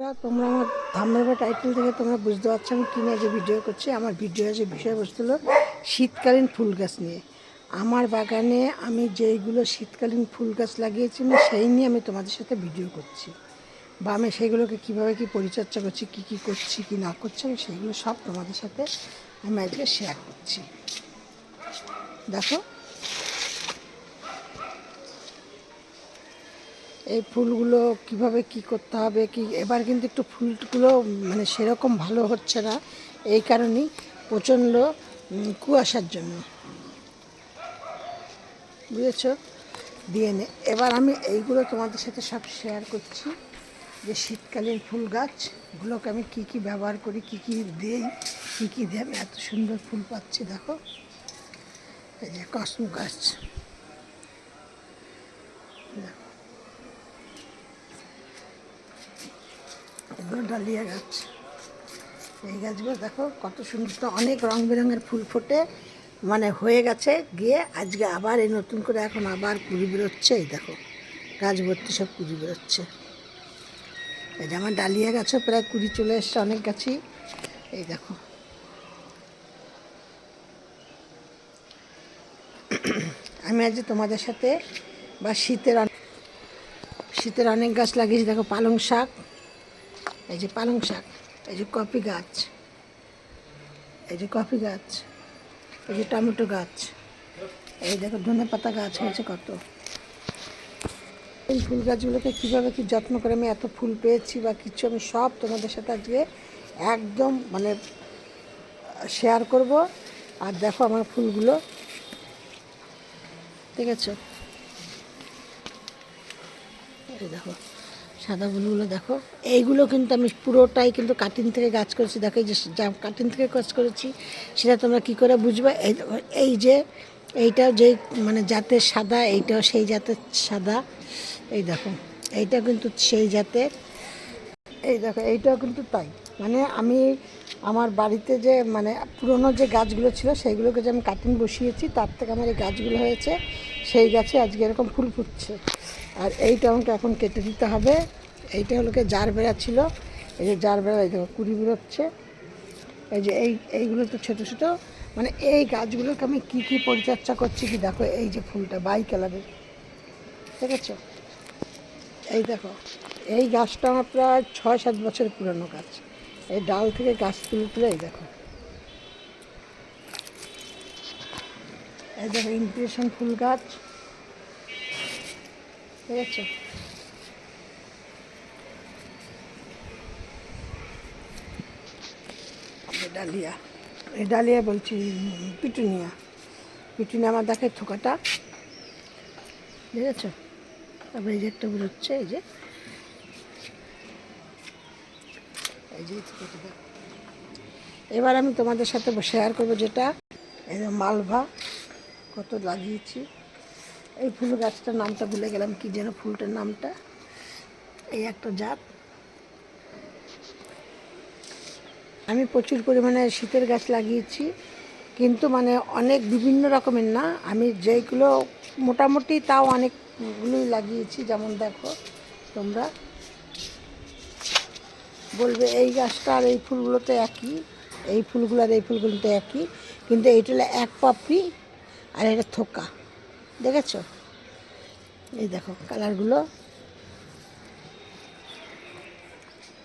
তোমরা আমার থাম্বনেল বা টাইটেল থেকে তোমরা বুঝতে পারছো আমি কী নিয়ে যে ভিডিও করছি। আমার ভিডিও যে বিষয়বস্তু হলো শীতকালীন ফুল গাছ নিয়ে। আমার বাগানে আমি যেইগুলো শীতকালীন ফুল গাছ লাগিয়েছি সেই নিয়ে আমি তোমাদের সাথে ভিডিও করছি, বা আমি সেইগুলোকে কীভাবে কী পরিচর্যা করছি, কী করছি কী না করছি, আমি সেইগুলো সব তোমাদের সাথে আমি আজকে শেয়ার করছি। দেখো এই ফুলগুলো কিভাবে কি করতে হবে কি। এবার কিন্তু একটু ফুলগুলো মানে সেরকম ভালো হচ্ছে না, এই কারণেই প্রচণ্ড কুয়াশার জন্য, বুঝেছ। দিয়ে নে এবার আমি এইগুলো তোমাদের সাথে সব শেয়ার করছি, যে শীতকালীন ফুল গাছগুলোকে আমি কি ব্যবহার করি, কি দিই, কি দিয়ে আমি এত সুন্দর ফুল পাচ্ছি। দেখো এই যে কসমো গাছ, দেখো এগুলো ডালিয়া গাছ। এই গাছগুলো দেখো কত সুন্দর, তো অনেক রং বেরঙের ফুল ফোটে মানে হয়ে গেছে গিয়ে আজকে আবার এই নতুন করে এখন আবার কুড়ি বেরোচ্ছে। এই দেখো গাছ ভর্তি সব কুড়ি বেরোচ্ছে। এই যে আমার ডালিয়া গাছও প্রায় কুড়ি চলে এসছে অনেক গাছই। এই দেখো আমি আজ তোমাদের সাথে বা শীতের অনেক গাছ লাগিয়েছি। দেখো পালং শাক, এই যে পালং শাক, এই যে কফি গাছ, এই যে কফি গাছ, এই যে টমেটো গাছ, এই দেখো ধনে পাতা গাছ হয়েছে কত। এই ফুল গাছগুলোকে কীভাবে কী যত্ন করে আমি এত ফুল পেয়েছি বা কিছু, আমি সব তোমাদের সাথে আজকে একদম মানে শেয়ার করব। আর দেখো আমার ফুলগুলো, ঠিক আছে, এই দেখো সাদা ফুলগুলো দেখো। এইগুলো কিন্তু আমি পুরোটাই কিন্তু কাটিং থেকে গাছ করেছি। দেখো এই যে কাটিং থেকে গাছ করেছি সেটা তোমরা কী করে বুঝবে। এই যে এইটাও যেই মানে জাতের সাদা, এইটাও সেই জাতের সাদা। এই দেখো এইটা কিন্তু সেই জাতের। এই দেখো এইটাও কিন্তু তাই। মানে আমি আমার বাড়িতে যে মানে পুরনো যে গাছগুলো ছিল সেইগুলোকে যে আমি কাটিং বসিয়েছি, তার থেকে আমার এই গাছগুলো হয়েছে, সেই গাছে আজকে এরকম ফুল ফুটছে। আর এইটা আমাকে এখন কেটে দিতে হবে। এইটা হলো কি জার বেড়া ছিল, এই যে জার বেড়া, এই দেখো কুড়ি বেরোচ্ছে। এই যে এইগুলো তো ছোটো ছোটো, মানে এই গাছগুলোকে আমি কী পরিচর্যা করছি কি দেখো। এই যে ফুলটা বাই কালারের, ঠিক আছে। এই দেখো এই গাছটা আমার প্রায় 6-7 বছর পুরনো গাছ। এই ডাল থেকে গাছ তুলে এই দেখো, এই দেখো ইমপ্রেশন ফুল গাছ, ঠিক আছে। ডালিয়া, এই ডালিয়া বলছি পিটুনিয়া, পিটুনিয়া আমার দেখে থোকাটা, দেখেছো। তারপরে এই যে একটা বেরোচ্ছে, এই যে থোকাটা। এবার আমি তোমাদের সাথে শেয়ার করবো যেটা এই যে মালভা কত লাগিয়েছি। এই ফুল গাছটার নামটা ভুলে গেলাম, কি যেন ফুলটার নামটা। এই একটা জাত। আমি প্রচুর পরিমাণে শীতের গাছ লাগিয়েছি, কিন্তু মানে অনেক বিভিন্ন রকমের না, আমি যেইগুলো মোটামুটি তাও অনেকগুলোই লাগিয়েছি। যেমন দেখো তোমরা বলবে এই গাছটা আর এই ফুলগুলো তো একই, এই ফুলগুলো আর এই ফুলগুলো তো একই, কিন্তু এইটা হলো এক পাপড়ি আর এটা থোকা, দেখেছো। এই দেখো কালারগুলো।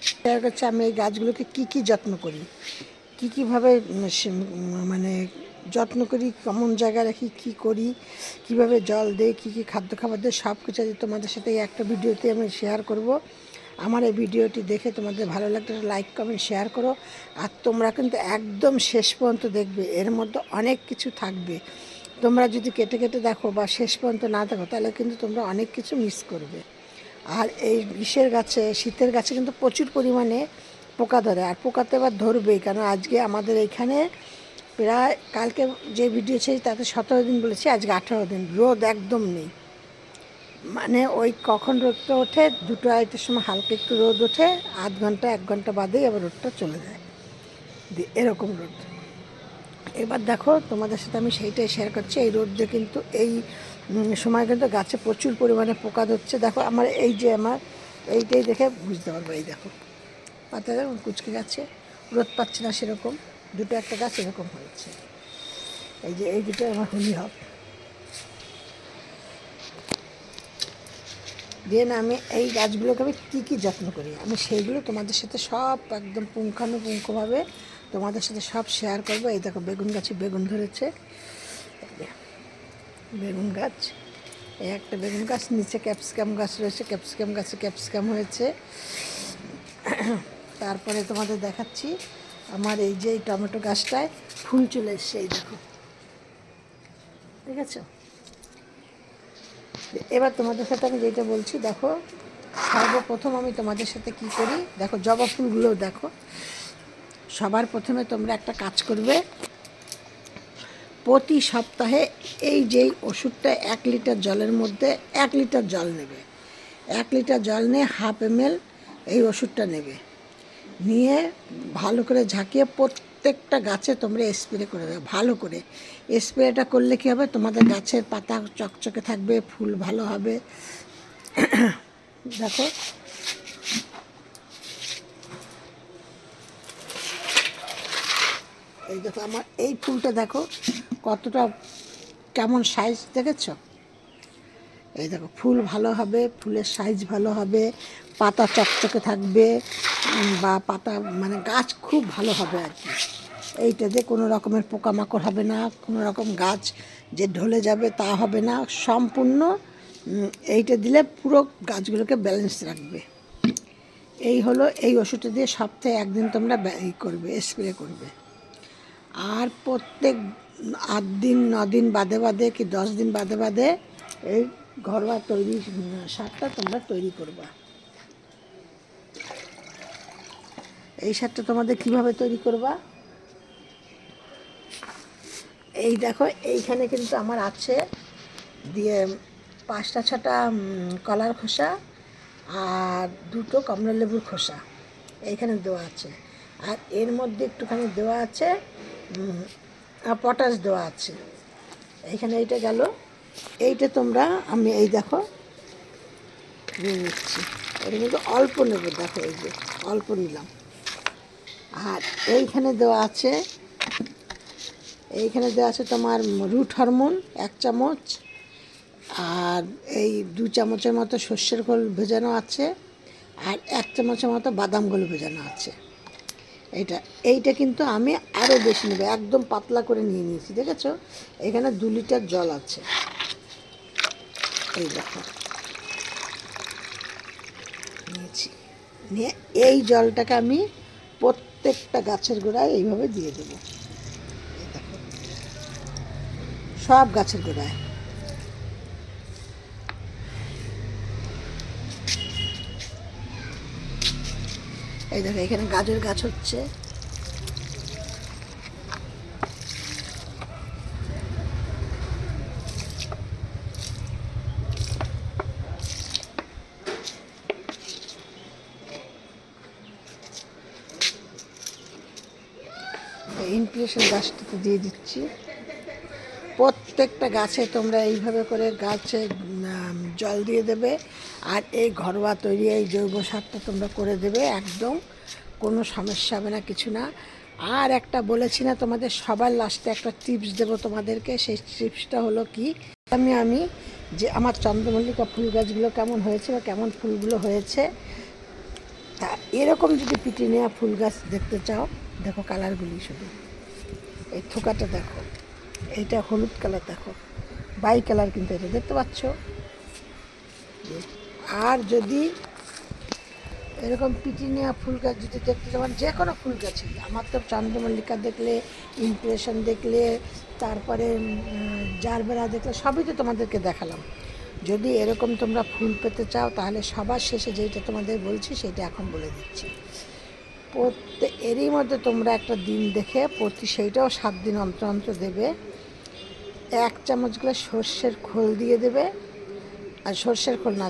শেয়ার করছি আমি এই গাছগুলোকে কী যত্ন করি, কীভাবে মানে যত্ন করি, কেমন জায়গায় রাখি, কী করি, কীভাবে জল দেই, কী খাদ্য খাবার দেয়, সব কিছু তোমাদের সাথে এই একটা ভিডিওতে আমি শেয়ার করব। আমার এই ভিডিওটি দেখে তোমাদের ভালো লাগলে লাইক কমেন্ট শেয়ার করো। আর তোমরা কিন্তু একদম শেষ পর্যন্ত দেখবে, এর মধ্যে অনেক কিছু থাকবে। তোমরা যদি কেটে দেখো বা শেষ পর্যন্ত না দেখো তাহলে কিন্তু তোমরা অনেক কিছু মিস করবে। আর এই গ্রীষ্মের গাছে, শীতের গাছে কিন্তু প্রচুর পরিমাণে পোকা ধরে, আর পোকা তো এবার ধরবেই, কারণ আজকে আমাদের এইখানে প্রায় কালকে যে ভিডিও ছিল তাতে 17 দিন বলেছি, আজকে 18 দিন রোদ একদম নেই। মানে ওই কখন রোদটা ওঠে 2-2:30 সময় হালকা একটু রোদ ওঠে, আধ ঘন্টা 1 ঘন্টা বাদেই আবার রোদটা চলে যায়, এরকম রোদ। এবার দেখো তোমাদের সাথে আমি সেইটাই শেয়ার করছি। এই রোদে কিন্তু এই সময় কিন্তু গাছে প্রচুর পরিমাণে পোকা ধরছে। দেখো আমার এই যে আমার এইটাই দেখে বুঝতে পারবো। এই দেখো পাতা যেমন কুচকে গেছে, রোদ পাচ্ছে না সেরকম, দুটো একটা গাছ এরকম হয়েছে। এই যে এই দুটো আমার হোলি হপ। দেন আমি এই গাছগুলোকে আমি কী কী যত্ন করি আমি সেইগুলো তোমাদের সাথে সব একদম পুঙ্খানুপুঙ্খভাবে তোমাদের সাথে সব শেয়ার করবো। এই দেখো বেগুন গাছে বেগুন ধরেছে, বেগুন গাছ, এই একটা বেগুন গাছ, নিচে ক্যাপসিকাম গাছ রয়েছে, ক্যাপসিকাম গাছে ক্যাপসিকাম হয়েছে। তারপরে তোমাদের দেখাচ্ছি আমার এই যে টমেটো গাছটায় ফুল চলে এসছে, এই দেখো, ঠিক আছে। এবার তোমাদের সাথে আমি যেটা বলছি দেখো, সর্বপ্রথম আমি তোমাদের সাথে কি করি দেখো, জবা ফুলগুলো দেখো। সবার প্রথমে তোমরা একটা কাজ করবে, প্রতি সপ্তাহে এই যেই ওষুধটা 1 লিটার জলের মধ্যে 1 লিটার জল নেবে, 1 লিটার জল নিয়ে হাফ ml এই ওষুধটা নেবে, নিয়ে ভালো করে ঝাঁকিয়ে প্রত্যেকটা গাছে তোমরা স্প্রে করে দেবে। ভালো করে স্প্রেটা করলে কী হবে, তোমাদের গাছের পাতা চকচকে থাকবে, ফুল ভালো হবে। দেখো এই দেখো আমার এই ফুলটা দেখো কতটা কেমন সাইজ দেখেছো। এই দেখো ফুল ভালো হবে, ফুলের সাইজ ভালো হবে, পাতা চকচকে থাকবে, বা পাতা মানে গাছ খুব ভালো হবে আর কি। এইটাতে কোনো রকমের পোকামাকড় হবে না, কোনো রকম গাছ যে ঢলে যাবে তা হবে না, সম্পূর্ণ এইটা দিলে পুরো গাছগুলোকে ব্যালেন্স রাখবে। এই হলো এই ওষুধটা দিয়ে সপ্তাহে 1 দিন তোমরা এই করবে, স্প্রে করবে। আর প্রত্যেক 8 দিন 9 দিন বাদে বাদে কি 10 দিন বাদে বাদে এই ঘরোয়া তৈরি সারটা তোমরা তৈরি করবা। এই সারটা তোমাদের কিভাবে তৈরি করবা, এই দেখো এইখানে কিন্তু আমার আছে দিয়ে 5টা 6টা কলার খোসা আর 2টো কমলা লেবুর খোসা এইখানে দেওয়া আছে। আর এর মধ্যে একটুখানি দেওয়া আছে পটাশ দেওয়া আছে। এইখানে এইটা গেল, এইটা তোমরা আমি এই দেখো নিয়ে নিচ্ছি, এটা কিন্তু অল্প নেব, দেখো এই যে অল্প নিলাম। আর এইখানে দেওয়া আছে, এইখানে দেওয়া আছে তোমার রুট হরমোন 1 চামচ, আর এই 2 চামচের মতো সর্ষের খোল ভেজানো আছে, আর 1 চামচের মতো বাদাম খোল ভেজানো আছে। এইটা কিন্তু আমি আরও বেশি নেব, একদম পাতলা করে নিয়ে নিয়েছি, দেখেছো। এখানে 2 লিটার জল আছে, এই দেখো নিয়েছি, নিয়ে এই জলটাকে আমি প্রত্যেকটা গাছের গোড়ায় এইভাবে দিয়ে দেবো, এই দেখো সব গাছের গোড়ায়। এই দেখো এখানে গাজর গাছ হচ্ছে, ইনফিউশন গাছটাতে দিয়ে দিচ্ছি। প্রত্যেকটা গাছে তোমরা এইভাবে করে গাছে জল দিয়ে দেবে, আর এই ঘরোয়া তৈরি এই জৈব সারটা তোমরা করে দেবে, একদম কোনো সমস্যা হবে না, কিছু না। আর একটা বলেছি না তোমাদের, সবার লাস্টে একটা টিপস দেবো তোমাদেরকে, সেই টিপসটা হলো কি, আমি যে আমার চন্দ্রমল্লিকা ফুল গাছগুলো কেমন হয়েছে বা কেমন ফুলগুলো হয়েছে, তা এরকম যদি পিটিনিয়া ফুল গাছ দেখতে চাও, দেখো কালারগুলি শুধু, এই থোকাটা দেখো, এইটা হলুদ কালার দেখো, বাই কালার কিন্তু এটা দেখতে পাচ্ছ। আর যদি এরকম পিটিনিয়া ফুল গাছ যদি দেখতে চাও, যে কোনো ফুল গাছই, আমার তো চন্দ্রমল্লিকা দেখলে, ইমপ্রেশন দেখলে, তারপরে জারবেরা দেখলে, সবই তো তোমাদেরকে দেখালাম। যদি এরকম তোমরা ফুল পেতে চাও, তাহলে সবার শেষে যেটা তোমাদের বলছি সেটা এখন বলে দিচ্ছি। এরই মধ্যে তোমরা একটা দিন দেখে সেইটাও 7 দিন অন্তর অন্তর দেবে, 1 চামচ করে সর্ষের খোল দিয়ে দেবে, আর সর্ষের খোল না,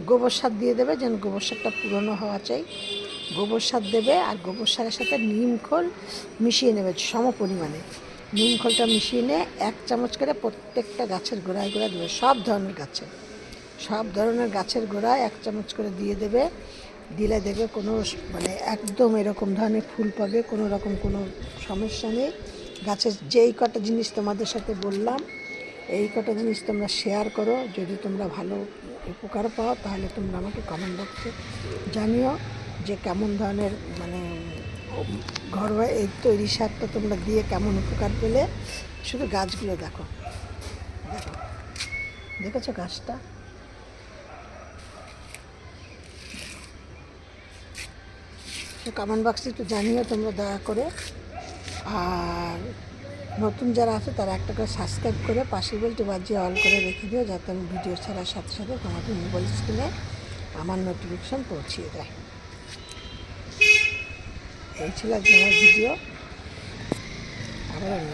গোবর সার দিয়ে দেবে, যেন গোবর সারটা পুরনো হওয়া চাই, গোবর সার দেবে। আর গোবর সারের সাথে নিম খোল মিশিয়ে নেবে সম পরিমাণে, নিম খোলটা মিশিয়ে নিয়ে 1 চামচ করে প্রত্যেকটা গাছের গোড়ায় দেবে, সব ধরনের গাছের গোড়ায় 1 চামচ করে দিয়ে দেবে। দিলে দেখবে কোনো মানে একদম এরকম ধরনের ফুল পাবে, কোনো রকম কোনো সমস্যা নেই। গাছের যেই কটা জিনিস তোমাদের সাথে বললাম এই কটা জিনিস তোমরা শেয়ার করো। যদি তোমরা ভালো উপকার পাও তাহলে তোমরা আমাকে কমেন্ট বক্সে জানিও যে কেমন ধরনের মানে ঘরোয়া এই তৈরি সারটা তোমরা দিয়ে কেমন উপকার পেলে। শুধু গাছগুলো দেখো, দেখো, দেখেছো গাছটা? তো কমেন্ট বক্সে একটু জানিও তোমরা দয়া করে। আর নতুন যারা আছে তারা একটা করে সাবস্ক্রাইব করে পাশের বেলটি বাজিয়ে অল করে রেখে দিও, যাতে আমি ভিডিও ছাড়ার সাথে সাথে তোমাদের মোবাইল স্ক্রিনে আমার নোটিফিকেশন পৌঁছিয়ে দেয়। এই ছিল আজকে আমার ভিডিও। আবার